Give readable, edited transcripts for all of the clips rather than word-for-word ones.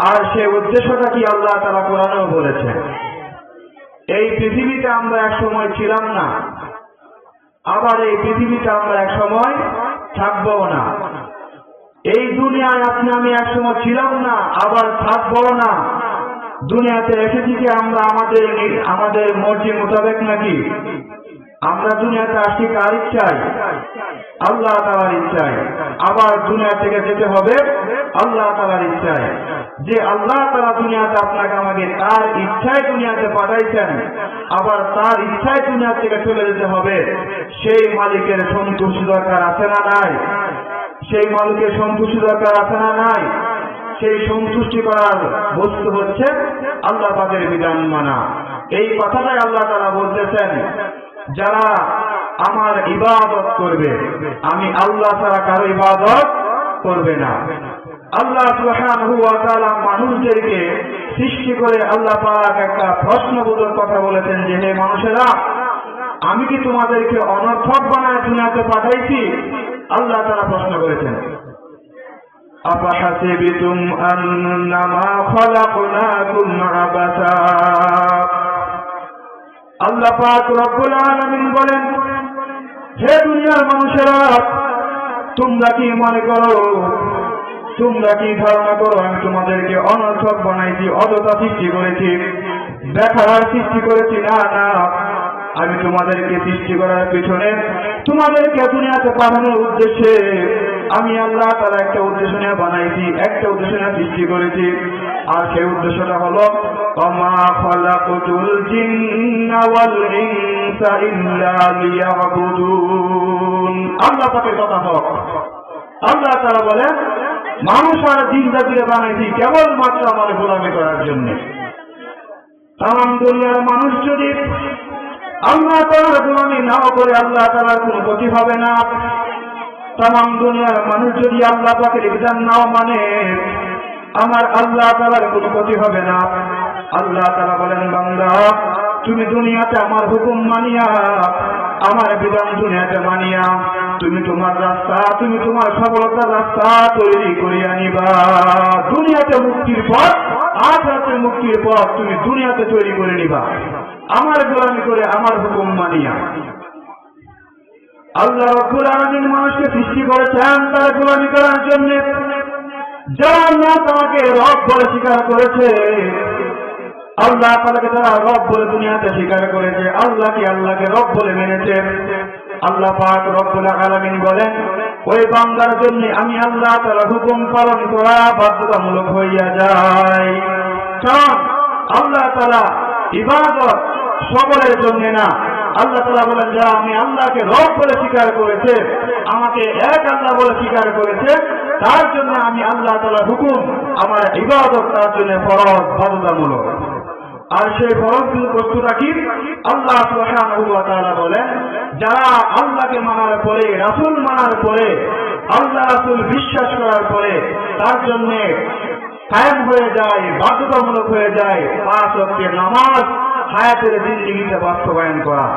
আর সে উদ্দেশ্যটা কি আল্লাহ তাআলা কোরআনেও বলেছেন। এই পৃথিবীতে আমরা এক সময় ছিলাম না, আবার এই পৃথিবীতে আমরা এক সময় থাকবো না। এই দুনিয়ায় আপনি আমি এক সময় ছিলাম না, আবার থাকবো না। দুনিয়াতে এসেছি যে আমরা আমাদের মর্জি মোতাবেক নাকি? আমরা দুনিয়াতে আসছি কার ইচ্ছায়? আল্লাহ তাআলার ইচ্ছায়। আবার দুনিয়া থেকে যেতে হবে আল্লাহ তাআলার ইচ্ছায়। যে আল্লাহ তাআলা দুনিয়াতে আপনাকে আমাকে তার ইচ্ছায় দুনিয়াতে পাঠাইছেন, আবার তার ইচ্ছায় দুনিয়া থেকে চলে যেতে হবে, সেই মালিকের সন্তুষ্টি দরকার আছে না নাই? সেই মালিকের সন্তুষ্টি দরকার আছে না নাই? সেই সন্তুষ্টি করার বস্তু হচ্ছে আল্লাহ পাকের বিধান মানা। এই কথাটাই আল্লাহ তাআলা বলতেছেন, যারা আমার ইবাদত করবে, আমি আল্লাহ ছাড়া কারো ইবাদত করবে না। আল্লাহ সুবহানাহু ওয়া তাআলা মানুষদেরকে সৃষ্টি করে আল্লাহ পাক একটা প্রশ্নবোধক কথা বলেছেন যে, হে মানুষেরা, আমি কি তোমাদেরকে অনর্থক বানায় দুনিয়াতে পাঠাইছি? আল্লাহ তাআলা প্রশ্ন করেছেন, আফাহাসিবতুম আন্নামা খালাকনাকুম আবাসা। আল্লাহ পাক রব্বুল আলামিন বলেন, হে দুনিয়ার মানুষেরা, তোমরা কি মনে করো, তোমরা কি ধারণা করো আমি তোমাদেরকে অনর্থক বানাইছি, অযথা সৃষ্টি করেছি, বেকার সৃষ্টি করেছি? না না, আমি তোমাদেরকে সৃষ্টি করার পিছনে, তোমাদেরকে দুনিয়াতে পাঠানোর উদ্দেশ্যে আমি আল্লাহ তাআলা একটা উদ্দেশ্য নিয়ে বানাইছি, একটা উদ্দেশ্য নিয়ে সৃষ্টি করেছি। আর সেই উদ্দেশ্যটা হলো ওমা খালাকুতুল জিন্না ওয়াল ইনসা ইল্লা লিয়াবুদুন। আল্লাহ পাকের কথা হোক। আল্লাহ তাআলা বলেন, মানুষ আর জিন জাতিকে বানাইছি কেবলমাত্র আমার গোলামি করার জন্য। তাম দুনিয়ার মানুষ যদি আল্লাহ তাআলার গোলামি নাও করে, আল্লাহ তাআলার কোনো ক্ষতি হবে না। তাম দুনিয়ার মানুষ যদি আল্লাহ পাকের বিধান নাও মানে, আমার আল্লাহ তাআলার কোনো ক্ষতি হবে না। আল্লাহ তাআলা বলেন, বান্দা, তুমি দুনিয়াতে আমার হুকুম মানিয়া, আমার বিধান দুনিয়াতে মানিয়া, তুমি তোমার রাস্তা, তুমি তোমার সফলতার রাস্তা তৈরি করিয়া নিবা। দুনিয়াতে মুক্তির পথ, আখিরাতে মুক্তির পথ তুমি দুনিয়াতে তৈরি করে নিবা, আমার গোলামি করে, আমার হুকুম মানিয়া। আল্লাহ রাব্বুল আলামিন মানুষকে সৃষ্টি করেছেন তার গোলামি করার জন্য। যারা আল্লাহ তাআলাকে রব বলে স্বীকার করেছে, আল্লাহ তাআলাকে যারা রব বলে দুনিয়াতে স্বীকার করেছে, আল্লাহকে রব বলে মেনেছে, আল্লাহ পাক রব্বুল আলামিন বলেন, ওই বান্দার জন্য আমি আল্লাহ তাআলার হুকুম পালন করা বাধ্যতামূলক হইয়া যায়। কারণ আল্লাহ তাআলা ইবাদত সকলের জন্য না। আল্লাহ তাআলা বলেন, যারা আমি আল্লাহকে রব বলে স্বীকার করেছে, আমাকে এক আল্লাহ বলে স্বীকার করেছে, তার জন্য আমি আল্লাহ তাআলার হুকুম, আমার ইবাদত তার জন্য ফরজ, বাধ্যতামূলক। আর সেই ফরজ বস্তুটা কি? আল্লাহ সুবহানাহু ওয়া তাআলা বলেন, যারা আল্লাহকে মানার পরে, রাসূল মানার পরে, আল্লাহ রাসূল বিশ্বাস করার পরে তার জন্য কায়েম হয়ে যায়, বাধ্যতামূলক হয়ে যায় 5 ওয়াক্তের নামাজ হায়াতের জিন্দেগিতে বাস্তবায়ন করা।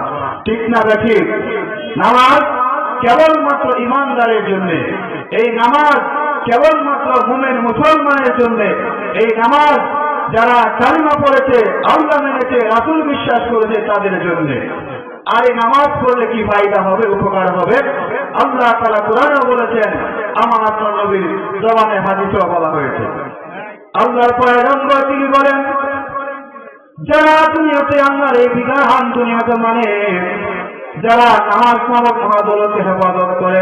ঠিক না ঠিক? নামাজ কেবলমাত্র ইমানদারের জন্য, এই নামাজ কেবলমাত্র মুমিন মুসলমানের জন্য, এই নামাজ যারা কালিমা পড়েছে, আল্লাহ মেনেছে, রাসূল বিশ্বাস করেছে তাদের জন্য। আর এই নামাজ পড়লে কি ফায়দা হবে, উপকার হবে? আল্লাহ তাআলা কোরআনে বলেছেন, আমার আপনার নবীর জবানে হাদিসেও বলা হয়েছে। আল্লাহর পয়গম্বর তিনি বলেন, যারা দুনিয়াতে আল্লাহর এই বিধান দুনিয়াতে মানে, যারা নামাজ নামক মহাদৌলতকে হেফাজত করে,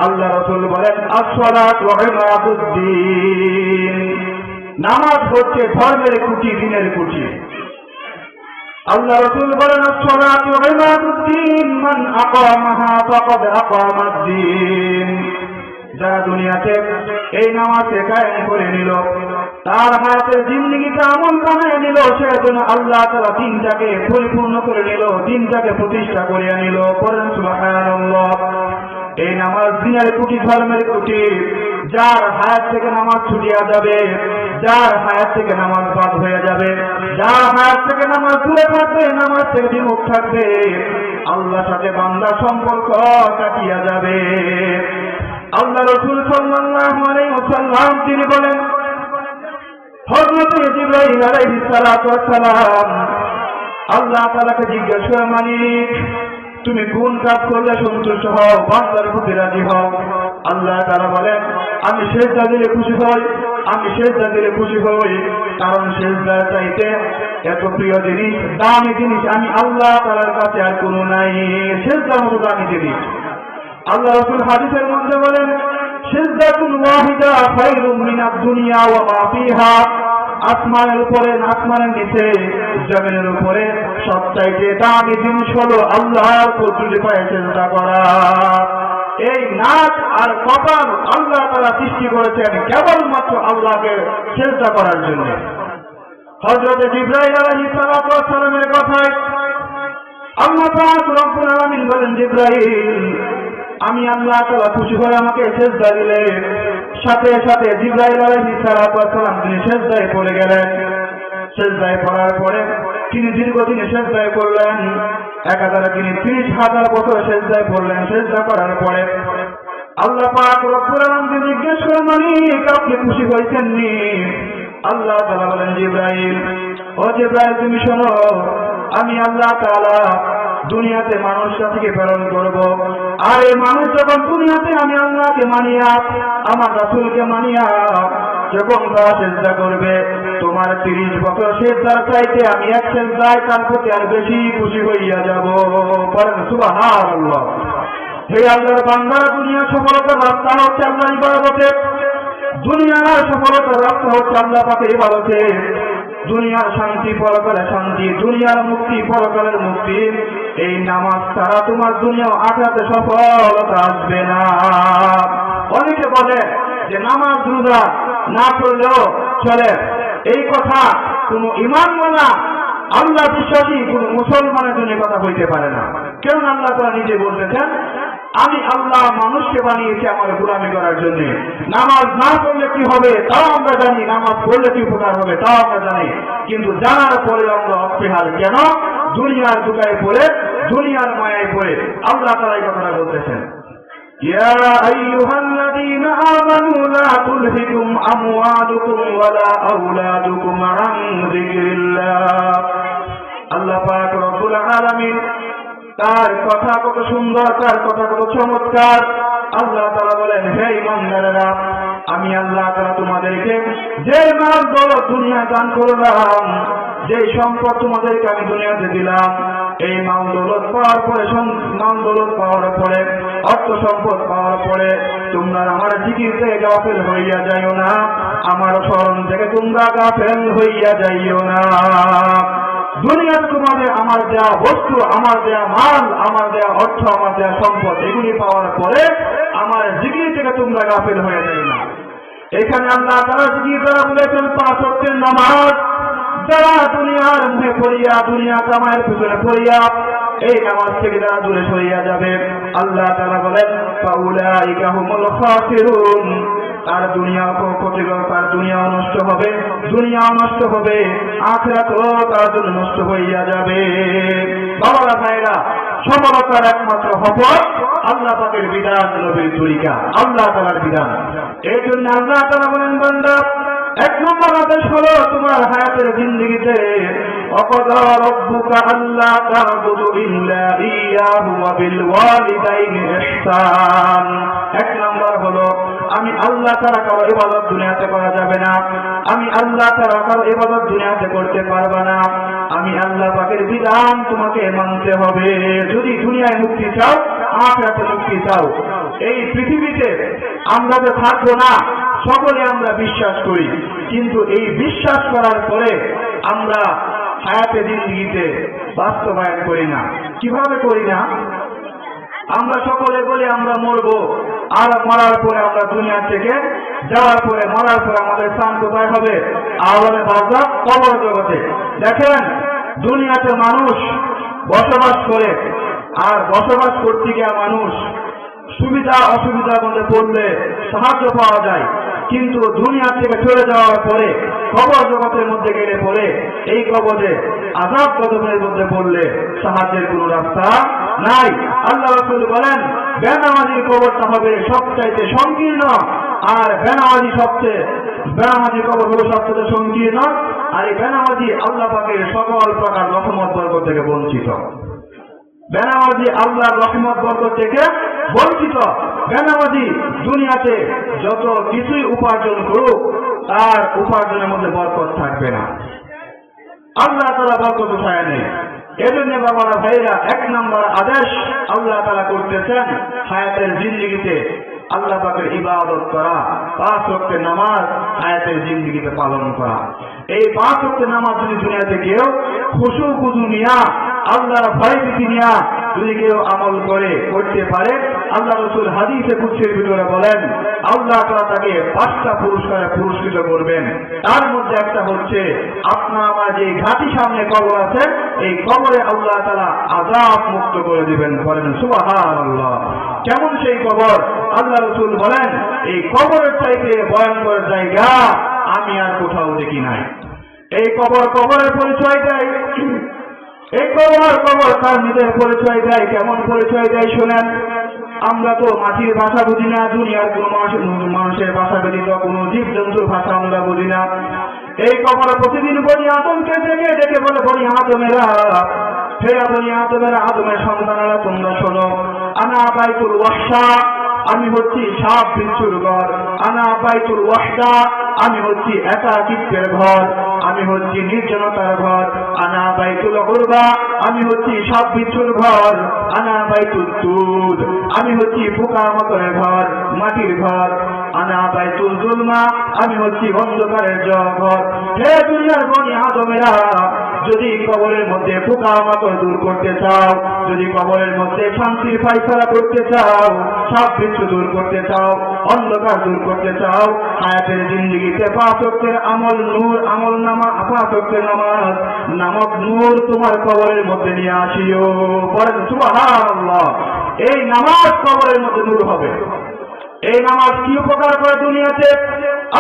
আল্লাহ রাসূল বলেন, as-সালাতু ওয়া ইমাদুদ্দিন, নামাজ হচ্ছে ধর্মের খুঁটি, দিনের খুঁটি। আল্লাহ রাসূল বলেন, as-সালাতু ওয়া ইমাদুদ্দিন, মান আকামাহা ফাকাদ আকামাদ-দ্বীন। যারা দুনিয়াতে এই নামাজকে কায়েম করে নিল, তার হায়াতের জিন্দেগিতে আমল বানিয়ে নিল, সেজন্য আল্লাহ তাআলা দিনটাকে পরিপূর্ণ করে নিল, দিনটাকে প্রতিষ্ঠা করিয়া নিল। পড়েন সুবহানাল্লাহ। এই নামাজ দিনের খুঁটি, ধর্মের খুঁটি। যার হায়াত থেকে নামাজ ছুটিয়া যাবে, যার হায়াত থেকে নামাজ বাদ হয়ে যাবে, যার হায়াত থেকে নামাজ দূরে থাকবে, নামাজ থেকে বিমুখ থাকবে, আল্লাহর সাথে বান্দার সম্পর্ক কাটিয়া যাবে। আল্লাহ রাসূল সাল্লাল্লাহু আলাইহি ওয়াসাল্লাম তিনি বলেন, হযরত জিবরাইল আলাইহিস সালাতু ওয়াস সালাম আল্লাহ তাআলাকে জিজ্ঞেস করে মালিক তুমি কোন কাজ করলে সন্তুষ্ট হও, বান্দার প্রতি রাজি হও? আল্লাহ তাআলা বলেন আমি সিজদা দিলে খুশি হই, আমি সিজদা দিলে খুশি হই, কারণ সিজদা চাইতে এত প্রিয় জিনিস, দামি জিনিস আমি আল্লাহ তাআলার কাছে আর কোনো নাই, সিজদার মতো দামি জিনিস। আল্লাহ রাসূল হাদিসের মধ্যে বলেন সিজদাতুল ওয়াহিদা খায়রুম মিনাদ দুনিয়া ওয়া মা ফিহা, আসমানের উপরে আসমানের নিচে জমিনের উপরে সবচাইতে দামি জিনিস হলো আল্লাহর কুদরতি পায়ে সিজদা করা। এই নাক আর কপাল আল্লাহ তাআলা সৃষ্টি করেছেন কেবলমাত্র আল্লাহকে সিজদা করার জন্য। হযরত জিবরাইল আলাইহিস সালাতু ওয়াস সালামের কথায় আল্লাহ পাক রব্বুল আলামিন বলেন জিবরাইল আমি আল্লাহ তাআলা খুশি হয়ে আমাকে সিজদা দিলে, সাথে সাথে জিবরাইল আলাইহিস সালাতু ওয়াস সালাম তিনি সিজদায় পড়ে গেলেন। সিজদায় পড়ার পরে তিনি দীর্ঘদিন সিজদায় করলেন, একাধারে তিনি 30,000 বছর সিজদায় পড়লেন। সিজদা করার পরে আল্লাহ পাক রব্বুল আলামিন জিজ্ঞেস করেন মালিক আপনি খুশি হয়েছেন নি? আল্লাহ তাআলা বলেন জিবরাইল ও জিবরাইল তুমি শোনো, আমি আল্লাহ তাআলা দুনিয়াতে মানুষ জাতিকে প্রেরণ করব, আর এই মানুষ যখন দুনিয়াতে আমি আল্লাহকে মানিয়া আমার রাসূলকে মানিয়া যখন তারা সিজদা করবে, তোমার 30 বছর সিজদার চাইতে আমি এক সিজদায় তার প্রতি আর বেশি খুশি হইয়া যাব। বলেন সুবহানাল্লাহ। হে আল্লাহর বান্দারা, দুনিয়ার সফলতার রাস্তা হচ্ছে আল্লাহর ইবাদতে, দুনিয়ার সফলতার রাস্তা হচ্ছে আল্লাহ পাকের ইবাদতে, দুনিয়ার শান্তি পরকালে শান্তি, দুনিয়ার মুক্তি পরকালের মুক্তি। এই নামাজ ছাড়া তোমার দুনিয়া আখিরাতে সফলতা আসবে না। অনেকে বলে যে নামাজ রোজা না করলেও চলে, এই কথা কোনো ঈমানওয়ালা আল্লাহ বিশ্বাসী কোন মুসলমানের জন্য কথা বলতে পারে না। কেন? আল্লাহ তাআলা নিজে বলতেছেন আমি আল্লাহ মানুষকে বানিয়েছি আমার গোলামি করার জন্য। নামাজ না পড়লে কি হবে তাও আমরা জানি, নামাজ পড়লে কি উপকার হবে তাও আমরা জানি, কিন্তু জানার পরে আমরা অপেহার কেন? দুনিয়ার দুটায় পড়ে, দুনিয়ার মায়ায় পড়ে আল্লাহ তাআলা এই কথাটা বলতেছেন ইয়া আইয়ুহাল্লাযীনা আমানু লা তুলহিকুম আমওয়ালুকুম ওয়ালা আওলাদুকুম আন যিকরিল্লাহ। আল্লাহ পাক রব্বুল আলামিন তার কথা কত সুন্দর, তার কথা কত চমৎকার। আল্লাহ তাআলা বলেন হে ঈমানদারেরা, আমি আল্লাহ তাআলা তোমাদেরকে যে মাল দৌলত দুনিয়া দান করলাম, যে সম্পদ তোমাদেরকে আমি দুনিয়াতে দিলাম, এই মাল দৌলত পাওয়ার পরে, মাল দৌলত পাওয়ার পরে, অর্থ সম্পদ পাওয়ার পরে তোমরা আমার জিকির থেকে গাফেল হইয়া যাইও না, আমার স্মরণ থেকে তোমরা গাফেল হইয়া যাইও না। দুনিয়াতে তোমাদের আমার দেয়া বস্তু, আমার দেয়া মাল, আমার দেয়া অর্থ, আমার দেয়া সম্পদ এগুলি পাওয়ার পরে আমার জিকির থেকে তোমরা গাফেল হয়ে যাই না। এখানে আল্লাহ তাআলা জিকির দ্বারা বলেছেন 5 ওয়াক্তের নামাজ, যারা দুনিয়ার মুখে পড়িয়া, দুনিয়া কামায়ের পিছনে পড়িয়া এই নামাজ থেকে যারা দূরে সরিয়া যাবে, আল্লাহ তাআলা বলেন ফাউলাইকা হুমুল খাসিরুন, তার দুনিয়াও ক্ষতিগ্রস্ত, তার দুনিয়াও নষ্ট হবে, দুনিয়াও নষ্ট হবে, আখিরাতও তার জন্য নষ্ট হইয়া যাবে। বাবারা ভাইরা, সফলতার একমাত্র সফল আল্লাহ পাকের বিধান, নবীর তরিকা, আল্লাহ তাআলার বিধান। এই জন্য আল্লাহ তাআলা বলেন বান্দা, 1 নম্বর আদেশ হলো তোমার হায়াতের জিন্দেগিতে ওয়াকাদা রাব্বুকা আল্লা তা'বুদু ইল্লা ইয়াহু ওয়া বিল ওয়ালিদাইনি ইহসান। 1 নম্বর হলো আমি আল্লাহ তাআলা কারো ইবাদত দুনিয়াতে করা যাবে না, আমি আল্লাহ তাআলা কারো ইবাদত দুনিয়াতে করতে পারবে না, আমি আল্লাহ পাকের বিধান তোমাকে মানতে হবে। যদি দুনিয়ায় মুক্তি চাও, আখিরাতে মুক্তি চাও। এই পৃথিবীতে আমরা যে থাকবো না সকলে আমরা বিশ্বাস করি, কিন্তু এই বিশ্বাস করার পরে আমরা হায়াতে জিন্দেগিতে বাস্তবায়ন করি না। কিভাবে করি না? আমরা সকলে বলি আমরা মরবো, আর মরার পরে আমরা দুনিয়া থেকে যাওয়ার পরে, মরার পরে আমাদের স্থান কোথায় হবে? আওয়ালে বারজাখ, কবর জগতে। দেখেন দুনিয়াতে মানুষ বসবাস করে, আর বসবাস করতে গিয়ে মানুষ সুবিধা অসুবিধার মধ্যে পড়লে সাহায্য পাওয়া যায়, কিন্তু দুনিয়া থেকে চলে যাওয়ার পরে কবর জগতের মধ্যে গেলে পরে এই কবরে আযাব গজবের মধ্যে পড়লে সাহায্যের কোনো রাস্তা নাই। আল্লাহ রাসূল বলেন বেনামাজির কবরটা হবে সবচাইতে সংকীর্ণ, আর বেনামাজি সবচেয়ে বেনামাজি কবর হলো সবচেয়ে সংকীর্ণ, আর এই বেনামাজি আল্লাহ পাকের সকল প্রকার রহমত বরকত থেকে বঞ্চিত। বেনামাজি আল্লাহর রহমত বরকত থেকে বঞ্চিত। বেনামাজি দুনিয়াতে যত কিছুই উপার্জন করুক তার উপার্জনের মধ্যে বরকত থাকবে না, আল্লাহ তাআলা বরকত উঠায় নেই। এজন্য বাবারা ভাইরা, এক নম্বর আদেশ আল্লাহ তাআলা করতেছেন হায়াতের জিন্দেগিতে আল্লাহ পাকের ইবাদত করা, 5 ওয়াক্তের নামাজ হায়াতের জিন্দেগিতে পালন করা। এই 5 ওয়াক্তের নামাজ যদি দুনিয়াতে কেউ খুশু খুজু নিয়া আল্লাহর ভয় ভীতি নিয়া যদি কেউ আমল করতে পারে, আল্লাহ রাসূল হাদিসে কুদসির ভিতরে বলেন আল্লাহ তাআলা তাকে 5টা পুরস্কারে পুরস্কৃত করবেন। তার মধ্যে একটা হচ্ছে আপনার আমার যে ঘাটি সামনে কবর আছে, এই কবরে আল্লাহ তাআলা আযাব মুক্ত করে দিবেন। বলেন সুবহানাল্লাহ। কেমন সেই কবর? আল্লাহ রাসূল বলেন এই কবরের চাইতে ভয়ঙ্কর জায়গা আমি আর কোথাও দেখি নাই। এই কবরের পরিচয় দেয়, এই কবর তার নিজের পরিচয় দেয়। কেমন পরিচয় দেয় শোনেন। আমরা তো মাটির ভাষা বুঝি না, দুনিয়ার কোন মানুষের ভাষা ব্যতীত কোন জীব জন্তুর ভাষা আমরা বুঝি না। এই কবর প্রতিদিন বনি আদমকে ডেকে ডেকে বলে, বনি আদমেরা, হে বনি আদমেরা, আদমের সন্তানেরা তোমরা শোনো, আনা বাইতুল ওয়াহশা, আমি হচ্ছি সাপ বিচ্ছুর ঘর, আনা বাইতুল ওয়াহদা, আমি হচ্ছি একাকিত্বের ঘর, আমি হচ্ছি নির্জনতার ঘর, আনা বাইতুল উরবা, আমি হচ্ছি সাপ বিচ্ছুর ঘর, আনা বাইতুল তুদ, আমি হচ্ছি পোকামাকড়ের ঘর, মাটির ঘর, আনা বাইতুল জুলমা, আমি হচ্ছি অন্ধকারের ঘর। হে দুনিয়ার বনি আদমেরা, যদি কবরের মধ্যে পোকামাকড় দূর করতে চাও, যদি কবরের মধ্যে শান্তির ফায়সালা করতে চাও, সাপ বিচ্ছু দূর করতে চাও, অন্ধকার দূর করতে চাও, হায়াতের জিন্দেগিতে 5 ওয়াক্তের আমল নামা 5 ওয়াক্তের নামাজ নামক নূর তোমার কবরের মধ্যে নিয়ে আসিও। বলেন সুবহানাল্লাহ। এই নামাজ কবরের মধ্যে নূর হবে। এই নামাজ কি উপকার করে দুনিয়াতে?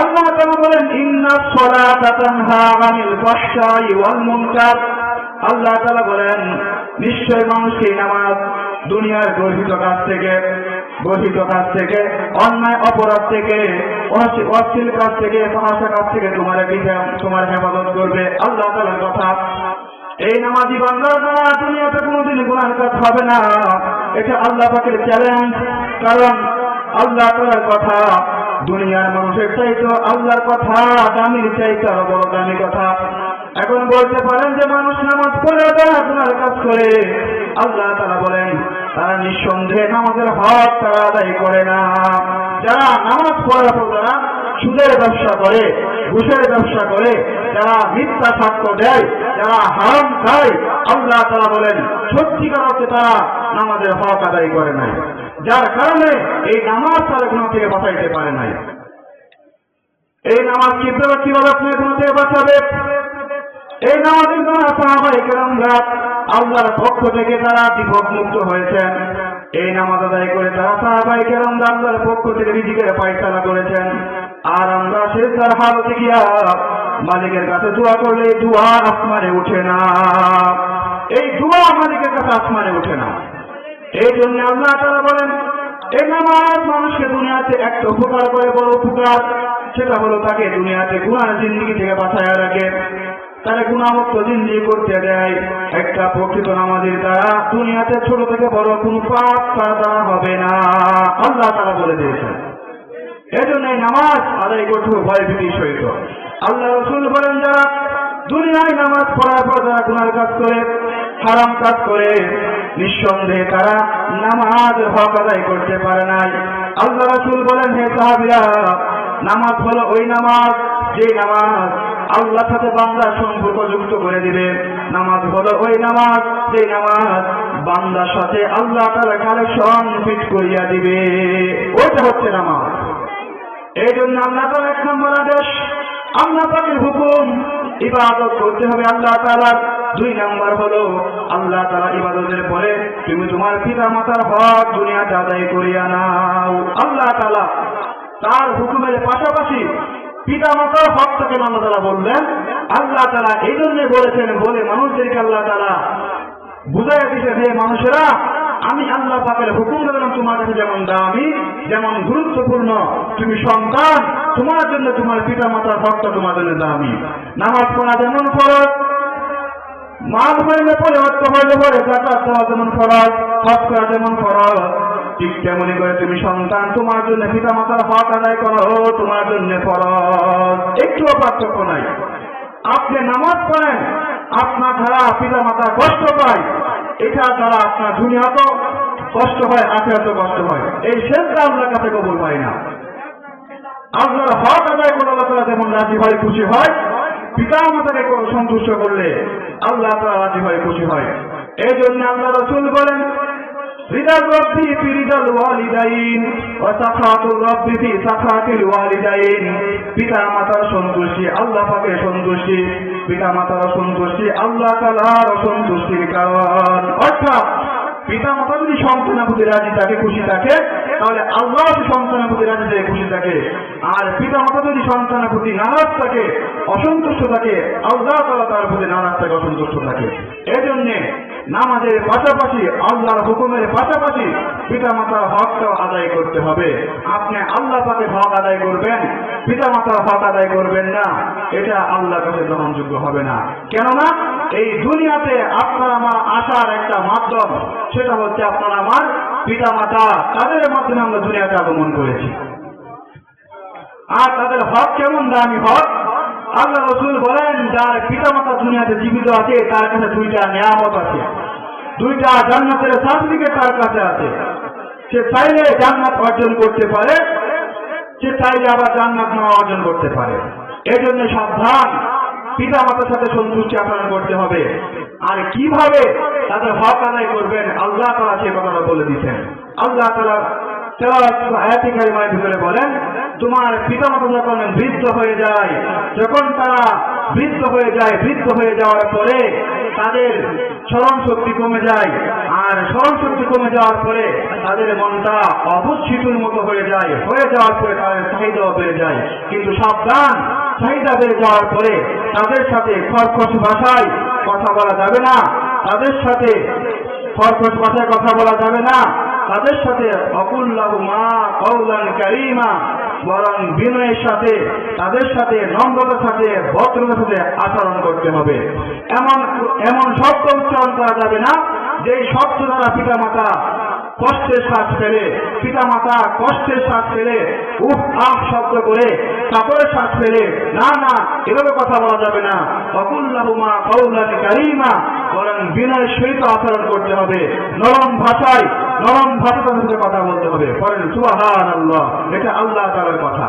আল্লাহ তাআলা বলেন ইন্নাস সালাতা তানহা আনিল ফাহশাই ওয়াল মুনকার। আল্লাহ তাআলা বলেন নিশ্চয় মানুষকে নামাজ দুনিয়ার গর্হিত কাজ থেকে অন্যায় অপরাধ থেকে অশ্লীল কাজ থেকে ফাহশা কাজ থেকে তোমার হেফাজত করবে। আল্লাহ তাআলার কথা। এই নামাজি বান্দার দ্বারা দুনিয়াতে কোনোদিন গুনাহ কাজ হবে না, এটা আল্লাহ পাকের চ্যালেঞ্জ। কারণ আল্লাহ তাআলার কথা দুনিয়ার মানুষের চাইতো আল্লাহর কথা দামির চাইতে আরো বড় দামি কথা। এখন বলতে পারেন যে মানুষ নামাজ পড়ে তারা গুনার কাজ করে, আল্লাহ তাআলা বলেন তারা নিঃসন্দেহে নামাজের হক তারা আদায় করে না। যারা নামাজ পড়ার পর যারা সুদের ব্যবসা করে, ঘুষের ব্যবসা করে, যারা মিথ্যা সাক্ষ্য দেয়, যারা হারাম খায়, আল্লাহ তাআলা বলেন সত্যিকার অর্থে তারা নামাজের হক আদায় করে নাই, যার কারণে এই নামাজ তারা গুনাহ থেকে বাঁচাইতে পারে নাই। এই নামাজ কিভাবে আপনি গুনাহ থেকে বাঁচাবে? এই নামাজের দ্বারা সাহাবায়ে কেরামরা আল্লাহর পক্ষ থেকে তারা বিপদ মুক্ত হয়েছেন। এই নামাজ আদায় করে তারা সাহাবায়ে কেরামরা আল্লাহর পক্ষ থেকে রিজিকের পায়খানা করেছেন। আর আমরা সেজদার হালতে গিয়া মালিকের কাছে দোয়া করলে দোয়া আসমানে ওঠে না, এই দোয়া মালিকের কাছে আসমানে ওঠে না। এই জন্য আল্লাহ তাআলা বলেন এই নামাজ মানুষকে দুনিয়াতে একটা উপকার করে, বড় উপকার। সেটা হলো তাকে দুনিয়াতে গুনাহ জিন্দেগি থেকে বাঁচায় রাখে, তারা গুনাহমুক্ত জিন্দেগি করতে দেয়। একটা প্রকৃত নামাজের দ্বারা দুনিয়াতে ছোট থেকে বড় কোনো পাপ তারা হবে না, আল্লাহ তাআলা বলে দিয়েছেন। এই জন্য নামাজ আদায় করতে হবে ভয় ভীতির সহিত। আল্লাহ রাসূল বলেন যারা দুনিয়ায় নামাজ পড়ার পর যারা গুনাহ কাজ করে, হারাম কাজ করে, নিঃসন্দেহে তারা নামাজের হক আদায় করতে পারে নাই। আল্লাহ রাসূল বলেন হে সাহাবীরা, নামাজ হলো ওই নামাজ যে নামাজ আল্লাহর সাথে বান্দার সম্পর্ক যুক্ত করে দিবে। নামাজ হলো ওই নামাজ যে নামাজ বান্দার সাথে আল্লাহ তাআলা কানেকশন ফিট করিয়া দিবে, ওইটা হচ্ছে নামাজ। এই জন্য আল্লাহ তাআলা 1 নম্বর আদেশ, আল্লাহ পাকের হুকুম, ইবাদত করতে হবে আল্লাহ তাআলার। 2 নম্বর হলো আল্লাহ তাআলা ইবাদতের পরে তুমি তোমার পিতা মাতার হক দুনিয়াতে আদায় করিয়া নাও। আল্লাহ তাআলা তার হুকুমের পাশাপাশি পিতা মাতার হকটাকে আল্লাহ তাআলা বললেন। আল্লাহ তাআলা এই জন্য বলেছেন বলে মানুষদেরকে আল্লাহ তাআলা বুঝাইয়া দিয়েছেন, হে মানুষেরা, আমি আল্লাহ পাকের হুকুম দিলাম তোমার কাছে যেমন দামি, যেমন গুরুত্বপূর্ণ, তুমি সন্তান, তোমার জন্য তোমার পিতা মাতার হকটা তোমার জন্য দামি। নামাজ পড়া যেমন ফরজ, মাল হইলে পরে অর্থ হইলে পরে যাতায়াত দেওয়া যেমন ফরজ, হজ করা যেমন ফরজ, ঠিক তেমনি করে তুমি সন্তান তোমার জন্য পিতা মাতার হক আদায় করো তোমার জন্য ফরজ। একটুও পার্থক্য নাই। আপনি নামাজ পড়েন, আপনার দ্বারা পিতা মাতা কষ্ট পায়, এটা দ্বারা আপনার দুনিয়াতে কষ্ট হয়, আখিরাতে কষ্ট হয়। এই শেষটা আল্লাহর কাছে কবুল হয় না। আল্লাহর হক আদায় করে আল্লাহ তাআলা যেমন রাজি হয় খুশি হয়, পিতা মাতাকে সন্তুষ্ট করলে আল্লাহ তাআলা রাজি হয় খুশি হয়। এই জন্য আল্লাহ রাসূল বলেন, রিদাল রব্বি ফি রিদাল ওয়ালিদাইন ওয়া সাখাতুর রব্বি ফি সাখাতিল ওয়ালিদাইন। পিতা মাতার সন্তুষ্টি আল্লাহ পাকের সন্তুষ্টি, পিতা মাতার সন্তুষ্টি আল্লাহ তাআলার সন্তুষ্টির কারণ। অর্থাৎ পিতা মাতা যদি সন্তানের প্রতি রাজি থাকে খুশি থাকে, তাহলে আল্লাহ যদি সন্তানের প্রতি রাজি থাকে খুশি থাকে। আর পিতা মাতা যদি সন্তানের প্রতি নারাজ থাকে অসন্তুষ্ট থাকে, আল্লাহ তাআলা তার প্রতি নারাজ থাকে অসন্তুষ্ট থাকে। এই জন্য নামাজের পাশাপাশি আল্লাহর হুকুমের পাশাপাশি পিতা মাতার হকটাও আদায় করতে হবে। আপনি আল্লাহ পাকের হক আদায় করবেন, পিতা মাতার হক আদায় করবেন না, এটা আল্লাহর কাছে গ্রহণযোগ্য হবে না। কেননা এই দুনিয়াতে আপনার আমার আসার একটা মাধ্যম, সেটা হচ্ছে আপনার আমার পিতা মাতা, তাদের মাধ্যমে আমরা দুনিয়াতে আগমন করেছি। আর তাদের হক কেমন দামি হক, আল্লাহ রাসূল বলেন, যার পিতা মাতা দুনিয়াতে জীবিত আছে তার কাছে দুইটা নিয়ামত আছে, দুইটা জান্নাতের সার্টিফিকেট তার কাছে আছে। সে চাইলে জান্নাত অর্জন করতে পারে, সে চাইলে আবার জান্নাত না অর্জন করতে পারে। এই জন্য সাবধান, পিতা মাতার সাথে সন্তুষ্টি আচরণ করতে হবে। আর কিভাবে তাদের হক আদায় করবেন আল্লাহ তাআলা সে কথাটা বলে দিচ্ছেন। আল্লাহ তাআলা আয়াতে কারিমার ভিতরে বলেন, তোমার পিতা মাতা যখন বৃদ্ধ হয়ে যায়, যখন তারা বৃদ্ধ হয়ে যায়, বৃদ্ধ হয়ে যাওয়ার পরে তাদের স্মরণ শক্তি কমে যায়, আর স্মরণ শক্তি কমে যাওয়ার পরে তাদের মনটা অবুঝ শিশুর মতো হয়ে যায়, হয়ে যাওয়ার পরে তাদের চাহিদাও বেড়ে যায়। কিন্তু সাবধান, চাহিদা বেড়ে যাওয়ার পরে তাদের সাথে খরখশ ভাষায় কথা বলা যাবে না, তাদের সাথে খরখশ ভাষায় কথা বলা যাবে না, তাদের সাথে অকুল্লাহুমা কওলান কারীমা, বরং বিনয়ের সাথে, তাদের সাথে নম্রতার সাথে, ভদ্রতার সাথে আচরণ করতে হবে। এমন শব্দ উচ্চারণ করা যাবে না যেই শব্দ দ্বারা পিতা মাতা কষ্টের শ্বাস ফেলে, পিতা মাতা কষ্টের শ্বাস ফেলে উফ আহ শব্দ করে তারপরে শ্বাস ফেলে, না না, এভাবে কথা বলা যাবে না। অকুল্লাহুমা কওলান কারীমা, বরং বিনয়ের সহিত আচরণ করতে হবে, নরম ভাষায়, নরম ভাষা তাদের সাথে কথা বলতে হবে। বলেন সুবহানাল্লাহ, এটা আল্লাহ তাআলার কথা।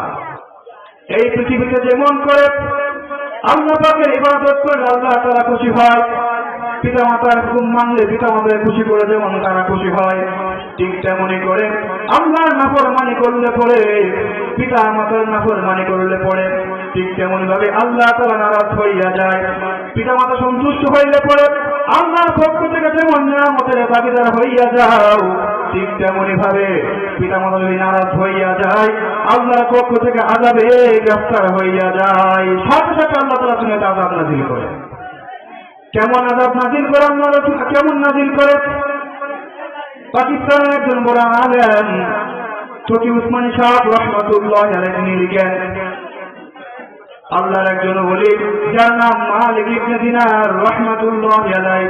এই পৃথিবীতে যেমন করে আল্লাহ পাকের ইবাদত করলে আল্লাহ তাআলা খুশি হয়, পিতা মাতার হুকুম মানলে পিতা মাতার খুশি করে যেমন তারা খুশি হয়, ঠিক তেমনি করে আল্লাহর নাফরমানি করলে পরে, পিতা মাতার নাফরমানি করলে পরে, ঠিক তেমনি ভাবে আল্লাহ তাআলা নারাজ হইয়া যায়। পিতা মাতা সন্তুষ্ট হইলে পরে আল্লাহর পক্ষ থেকে যেমন নিয়ামতের ভাগীদার হইয়া যাও, ঠিক তেমনি ভাবে পিতা মাতা যদি নারাজ হইয়া যায় আল্লাহর পক্ষ থেকে আযাবে গ্রেফতার হইয়া যায়। সাথে সাথে আল্লাহ তাআলা তুমি আযাব নাযিল করে। কেমন আযাব নাযিল করে আল্লাহ রাসূল, কেমন নাযিল করে? পাকিস্তানের একজন বড় আলেম তকি উসমানী সাহেব রাহমাতুল্লাহি আলাইহি লিখেন, আল্লাহর একজন ওলি যার নাম মালিক ইবনে দিনার রাহমাতুল্লাহি আলাইহি,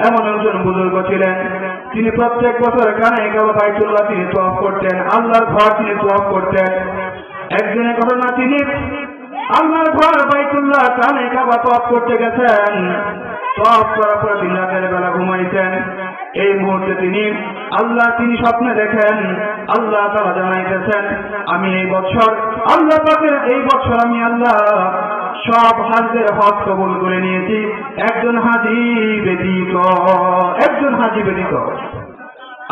এমন একজন বুজুর্গ ছিলেন। তিনি প্রত্যেক বছর কানায় কাবা বাইতুল্লাহ তিনি তওয়াফ করতেন, আল্লাহর ঘর তিনি তওয়াফ করতেন। একদিনের ঘটনা, তিনি আল্লাহর ঘর বাইতুল্লাহ কানায় কাবা তওয়াফ করতে গেছেন। তওয়াফ করার পর তিনি রাতের বেলা ঘুমাইছেন। এই মুহূর্তে তিনি স্বপ্নে দেখেন আল্লাহ তাআলা জানাইতেছেন, আমি এই বছর আল্লাহ পাকের এই বছর আমি আল্লাহ সব হাজদের হজ কবুল করে নিয়েছি, একজন হাজী ব্যতীত, একজন হাজী ব্যতীত।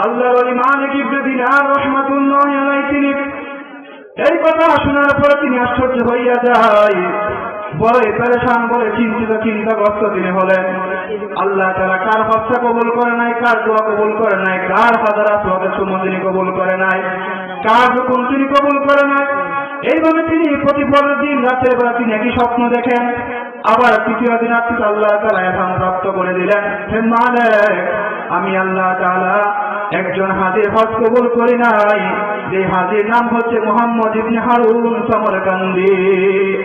আল্লাহর ওলি মালিক ইবনে দিনার রাহমাতুল্লাহি আলাইহি তিনি এই কথা শোনার পরে তিনি আশ্চর্য হইয়া যায়, বড়ই পেরেশান, বলে চিন্তাগ্রস্ত তিনি হলেন। আল্লাহ তাআলা কার হজ্জা কবুল করে নাই, কার দোয়া কবুল করে নাই, কার হাজারাত ওয়াদের সুন্নাত তিনি কবুল করে নাই, কার হুকুম তিনি কবুল করে নাই। এইভাবে তিনি প্রতিপরের দিন রাতের বেলা তিনি একই স্বপ্ন দেখেন। আবার তৃতীয় দিন রাত্রিতে আল্লাহ তাআলা এহসান প্রাপ্ত করে দিলেন, হে মালিক, আমি আল্লাহ তাআলা একজন হাজির হজ কবুল করি নাই, যে হাজির নাম হচ্ছে মুহাম্মদ ইবনে হারুন সমরকান্দি।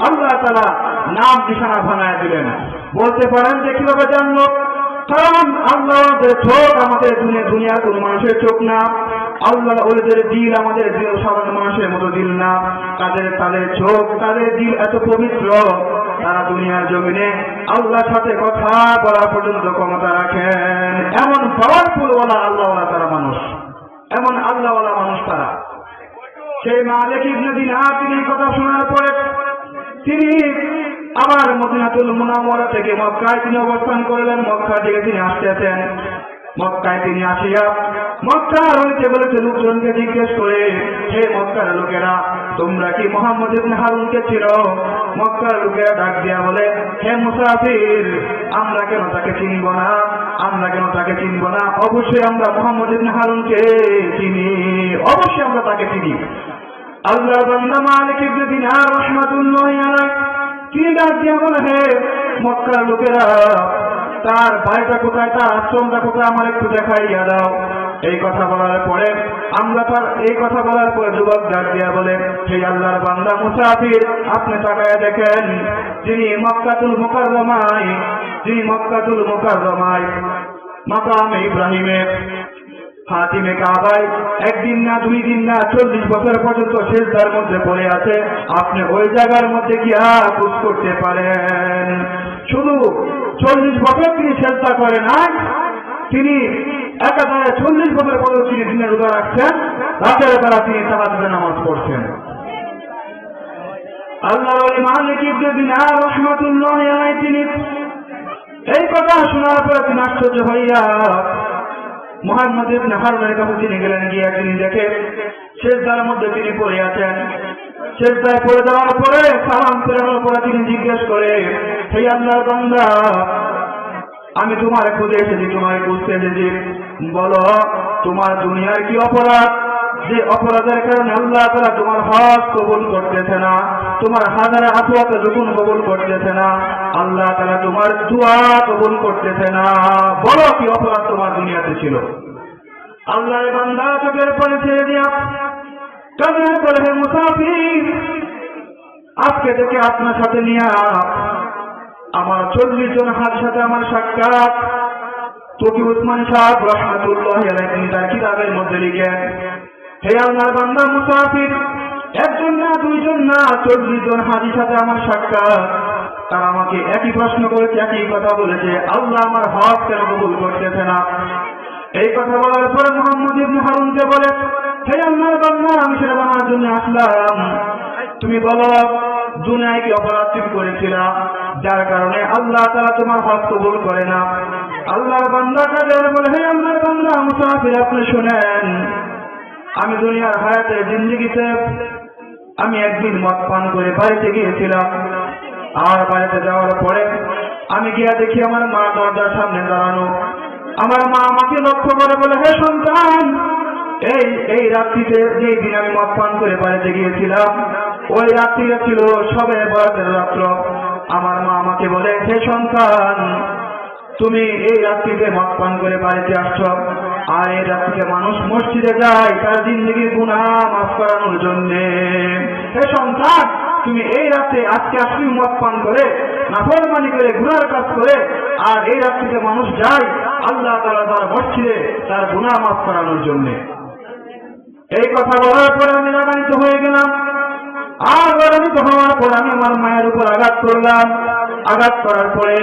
আল্লাহ তাআলা নাম নিশানা বানায় দিলেন। বলতে পারেন যে কিভাবে জানলো? কারণ আল্লাহর চোখ আমাদের দুনিয়ার কোন মানুষের চোখ না, আল্লাহ ওদের দিল আমাদের দিল সাধারণ মানুষের মতো দিল না। তাদের চোখ, তাদের দিল এত পবিত্র, তারা দুনিয়ার জমিনে আল্লাহর সাথে কথা বলা পর্যন্ত ক্ষমতা রাখেন। এমন পাওয়ারফুল ওয়ালা আল্লাহওয়ালা তারা মানুষ, এমন আল্লাহওয়ালা মানুষ তারা। সেই মালিক ইবনে দিনার তিনি কথা শোনার পরে তিনি আবার মদিনাতুল মুনাওয়ারা থেকে মক্কায় তিনি অবস্থান করলেন। মক্কা থেকে তিনি আসতেছেন। মক্কায় তিনি আসিয়া মক্কার হইতে বলেছে লোকজনকে জিজ্ঞেস করে, হে মক্কার লোকেরা, তোমরা কি মুহাম্মদ ইবনে হারুনকে চিনো? মক্কার লোকেরা ডাক দিয়া বলে, হে মুসাফির, আমরা কেন তাকে চিনব না? আমরা কেন তাকে চিনব না? অবশ্যই আমরা মুহাম্মদ ইবনে হারুনকে চিনি, অবশ্যই আমরা তাকে চিনি। আল্লাহর বান্দা মালিক ইবনে দিনার রাহমাতুল্লাহি আলাইহি তিনি ডাক দিয়া বলে, হে মক্কার লোকেরা, তার বাড়িটা কোথায়, তার আশ্রমটা কোথায়, আমার একটু দেখাইয়া দাও। এই কথা বলার পরে যুবক ডাক দিয়া বলে, সেই আল্লাহর বান্দা মুসাফির, আপনি তাকায় দেখেন, যিনি মক্কাতুল মুকাররমায় মাকাম ইব্রাহিমে হাতিমে কাবায় একদিন না, 2 দিন না, 40 বছর পর্যন্ত সিজদার মধ্যে পড়ে আছে। আপনি ওই জায়গার মধ্যে গিয়া খুশ করতে পারেন। শুধু 40 বছর তিনি সিজদা করে নাই, তিনি একাধারে 40 বছর পর্যন্ত তিনি দিনের রোজা রাখছেন, রাতের বেলা তিনি তাহাজ্জুদের নামাজ পড়ছেন। আল্লাহর মালিক ইবনে দিনার রাহমাতুল্লাহি আলাইহি তিনি এই কথা শোনার পর তিনি আশ্চর্য হইয়া মুহাম্মদ ইবনে হারুনের কাছে তিনি গেলেন। গিয়া তিনি দেখে সিজদার মধ্যে তিনি পড়ে আছেন। সিজদায় পড়ে যাওয়ার পরে সালাম ফেরানোর পরে তিনি জিজ্ঞেস করে, হে আল্লাহর বান্দা, আমি তোমার খুঁজে এসেছি, তোমার খুঁজতে এসেছি, বলো তোমার দুনিয়ার কি অপরাধ, যে অপরাধের কারণে আল্লাহ তাআলা তোমার হজ কবুল করতেছে না, তোমার হাজারে আসওয়াত যুগুন কবুল করতেছে না, আল্লাহ তাআলা তোমার দোয়া কবুল করতেছে না, বলো কি অপরাধ তোমার দুনিয়াতে ছিল? আল্লাহর বান্দা চোখের পানি ছেড়ে দিয়া কান্না করে, হে মুসাফির, আজকে থেকে আপনার সাথে নিয়া আমার 40 জন হাজির সাথে আমার সাক্ষাৎ। তকি উসমান সাহেব রাহমাতুল্লাহি আলাইহি তিনি তার কিতাবের মধ্যে লিখেন, হে আল্লাহর বান্দা মুসাফির, 1 জন না, 2 জন না, 40 জন হাজির সাথে আমার সাক্ষাৎ। তারা আমাকে একই প্রশ্ন করেছে, একই কথা বলেছে, আল্লাহ আমার হজ কেন কবুল করতেছে না? এই কথা বলার পরে মুহাম্মদ ইবনে হারুনকে বলে, হে আল্লাহর বান্দা, আমি সেটা জানার জন্য আসলাম, তুমি বলো দুনিয়ায় কি অপরাধ তুমি করেছিলা যার কারণে আল্লাহ তাআলা তোমার হজ কবুল করে না? আল্লাহর বান্দা কাঁদে বলে, হে আল্লাহর বান্দা মুসাফির, আপনি শুনেন, আমি দুনিয়ার হায়াতে জিন্দেগিতে আমি একদিন মদ পান করে বাড়িতে গিয়েছিলাম। আর বাড়িতে যাওয়ার পরে আমি গিয়া দেখি আমার মা দরজার সামনে দাঁড়ানো। আমার মা আমাকে লক্ষ্য করে বলে, হে সন্তান, এই রাত্রিতে যেই দিন আমি মদ পান করে বাড়িতে গিয়েছিলাম, ওই রাত্রিটা ছিল সবে বরাতের রাত্র। আমার মা আমাকে বলে, হে সন্তান, তুমি এই রাত্রিতে মদ পান করে বাড়িতে আসছ, আর এই রাত্রিতে মানুষ মসজিদে যায় তার জিন্দেগির গুনাহ মাফ করানোর জন্য। হে সন্তান, তুমি এই রাতে আজকে আসলি মদ পান করে, নাফরমানি করে, গুনার কাজ করে, আর এই রাত্রিতে মানুষ যায় আল্লাহ তাআলা তার মসজিদে তার গুনাহ মাফ করানোর জন্য। এই কথা বলার পরে আমি রাগান্বিত হয়ে গেলাম। আর রাগান্বিত হওয়ার পর আমি আমার মায়ের উপর আঘাত করলাম। আঘাত করার পরে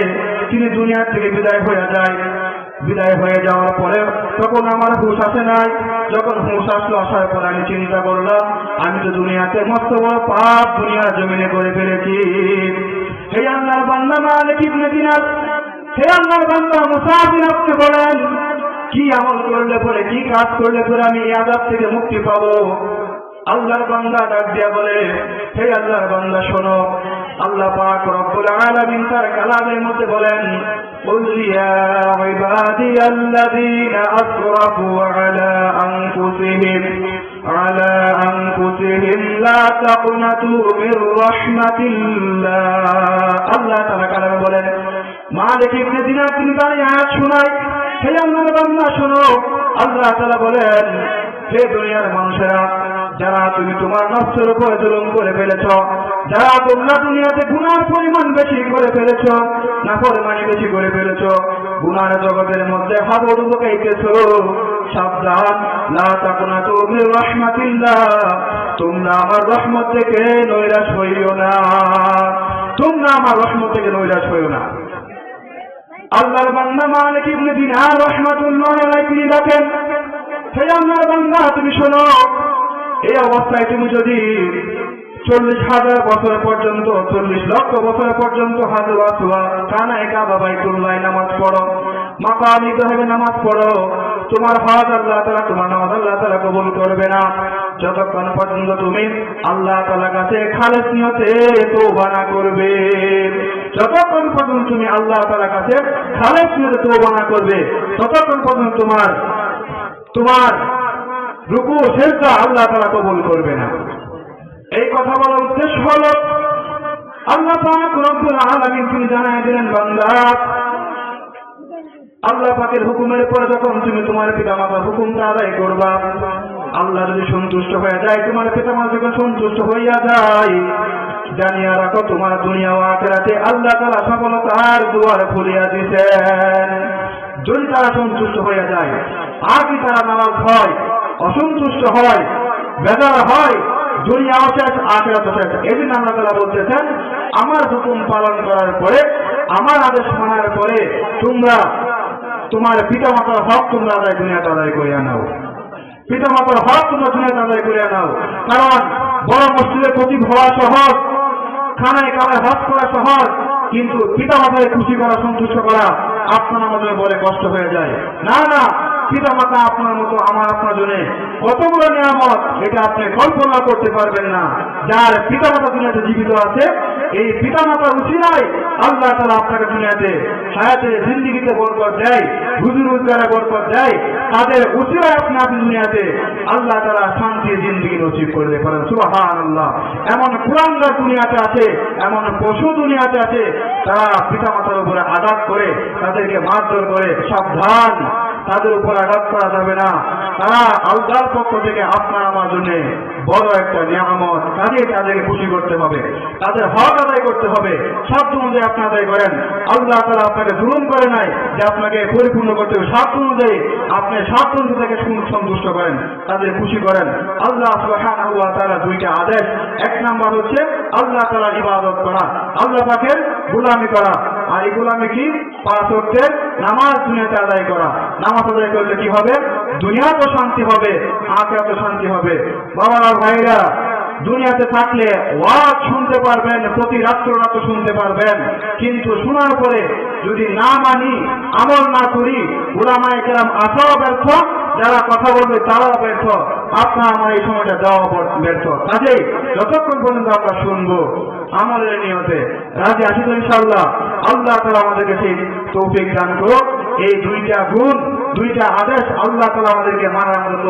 তিনি দুনিয়া থেকে বিদায় হয়ে যায়। বিদায় হয়ে যাওয়ার পরে তখন আমার হুঁশ আসে নাই। যখন হুঁশ আসলো, আসার পর আমি চিন্তা করলাম, আমি তো দুনিয়াতে মস্ত বড় পাপ দুনিয়ার জমিনে করে ফেলেছি। হে আল্লাহর বান্দা মালিক ইবনে দিনার, হে আল্লাহর বান্দা মুসাফির, আপনি বলেন কি আমল করলে পরে, কি কাজ করলে পরে আমি এই আযাব থেকে মুক্তি পাবো? আল্লাহর বান্দা ডাক দিয়া বলে, হে আল্লাহর বান্দা শোনো, আল্লাহ পাক রব্বুল আলামিন তার কালামের মধ্যে বলেন, কুল ইয়া ইবাদিয়াল্লাযীনা আসরাফু আলা আনফুসিহিম লা তাকনাতু মির রাহমাতিল্লাহ। আল্লাহ তাআলা কালামে বলেন, মালিক ইবনে দিনার তিনি তার আয়াত শোনায়, হে আল্লাহর বান্দা শোনো, আল্লাহ তাআলা বলেন, হে দুনিয়ার মানুষেরা, যারা তুমি তোমার নফসের উপর জুলুম করে ফেলেছ, যারা তোমরা দুনিয়াতে গুনার পরিমাণ বেশি করে ফেলেছ, নাফরমানি বেশি করে ফেলেছ, গুনার জগতের মধ্যে হাবুডুবু খাইতেছ, সাবধান, লা তাকুনাতু মির রাহমাতিল্লাহ, তোমরা আমার রহমত থেকে নৈরাশ হইও না, তোমরা আমার রহমত থেকে নৈরাশ হইও না। আল্লাহর বান্দা মালিক ইবনে দিনার রাহমাতুল্লাহি আলাইহি তিনি দেখেন, হে আল্লাহর বান্দা তুমি শোনো, এই অবস্থায় তুমি যদি 40,000 বছর পর্যন্ত, 40 লক্ষ বছর পর্যন্ত হাজর আসওয়া কানায়ে কাবা বাইতুল্লাহ নামাজ পড়ো, মাকাম ইব্রাহিমে নামাজ পড়ো, তোমার হজ আল্লাহ তাআলা, তোমার নামাজ আল্লাহ তাআলা কবুল করবে না যতক্ষণ পর্যন্ত তুমি আল্লাহ তাআলার কাছে খালেস নিয়তে তওবা না করবে। যতক্ষণ পর্যন্ত তুমি আল্লাহ তাআলার কাছে খালেস নিয়তে তওবা না করবে, ততক্ষণ পর্যন্ত তোমার রুকু সিজদা আল্লাহ তাআলা কবুল করবে না। এই কথা বলার উদ্দেশ্য হলো, আল্লাহ পাক রব্বুল আলামিন তিনি জানায় দিলেন, বান্দা আল্লাহ পাকের হুকুমের পরে যখন তুমি তোমার পিতামাতার হুকুমটা আদায় করবা, আল্লাহ যদি সন্তুষ্ট হয়ে যায়, তোমার পিতামাতা যখন সন্তুষ্ট হইয়া যায়, জানিয়া রাখো তোমার দুনিয়া ও আখিরাতে আল্লাহ তাআলা সফলতার দুয়ার খুলিয়া দিয়েছেন। যদি তারা সন্তুষ্ট হইয়া যায়, আর কি তারা নারাজ হয়, অসন্তুষ্ট হয়, বেজার হয়, দুনিয়াও শেষ, আখিরাতও শেষ। এদিন আল্লাহ তাআলা বলতেছেন, আমার হুকুম পালন করার পরে, আমার আদেশ মানার পরে তোমরা তোমার পিতামাতার হক তোমরা আদায় দুনিয়াতে আদায় করিয়া নাও, পিতামাতার হক তোমরা দুনিয়াতে আদায় করিয়া নাও। কারণ বড় মসজিদের খতিব হওয়া সহজ, খানায় কামায় হজ করা সহজ, কিন্তু পিতামাতাকে খুশি করা, সন্তুষ্ট করা আপনার আমাদের বড় কষ্ট হয়ে যায়। না না, পিতামাতা আপনার মতো আমার আপনার জন্য কত বড় নিয়ামত, এটা আপনি কল্পনা করতে পারবেন না। যার পিতামাতা দুনিয়াতে জীবিত আছে, এই পিতামাতার উসিলায় আল্লাহ তাআলা আপনাকে দুনিয়াতে হায়াতে জিন্দেগিতে বরকত দেয়, রুজি রোজগারে বরকত দেয়, তাদের উসিলায় আপনি দুনিয়াতে আল্লাহ তাআলা শান্তির জিন্দেগি নসিব করে পারেন। সুবহানাল্লাহ। এমন কুরআনদার দুনিয়াতে আছে, এমন পশু দুনিয়াতে আছে, তারা পিতামাতার উপরে আঘাত করে, তাদেরকে মারধর করে। সাবধান, তাদের উপর আঘাত করা যাবে না। তারা আল্লাহর পক্ষ থেকে আপনার আমার জন্য বড় একটা নিয়ামত, কাজেই তাদেরকে খুশি করতে হবে, তাদের হক আদায় করতে হবে। সাধ্য অনুযায়ী আপনি আদায় করেন। আল্লাহ তাআলা আপনাকে জুলুম করে নাই যে আপনাকে পরিপূর্ণ করতে হবে, সাধ্য অনুযায়ী আপনি সাধ্য অনুযায়ী তাকে সন্তুষ্ট করেন, তাদের খুশি করেন। আল্লাহ সুবহানাহু ওয়া তাআলা দুইটা আদেশ, এক নাম্বার হচ্ছে আল্লাহ তাআলার ইবাদত করা, আল্লাহ পাকের গোলামি করা। আর এই গোলামি কি? 5 ওয়াক্তের নামাজ দুনিয়াতে আদায় করা। নামাজ আদায় করলে কি হবে? দুনিয়াতেও শান্তি হবে, আখিরাতেও শান্তি হবে। বাবারা ভাইরা, দুনিয়াতে থাকলে ওয়াজ শুনতে পারবেন, প্রতি রাত্র শুনতে পারবেন, কিন্তু শোনার পরে যদি না মানি, আমল না করি, উলামায়ে কেরাম আসাও ব্যর্থ, যারা কথা বলবে তারাও ব্যর্থ, আপনার আমার এই সময়টা দেওয়া ব্যর্থ। কাজেই যতক্ষণ পর্যন্ত আমরা শুনবো আমলের নিয়তে রাজি আছি তো ইনশাআল্লাহ। আল্লাহ তাআলা আমাদেরকে সেই তৌফিক দান করুন। এই দুইটা গুণ, দুইটা আদেশ আল্লাহ তাআলা আমাদেরকে মানার মতো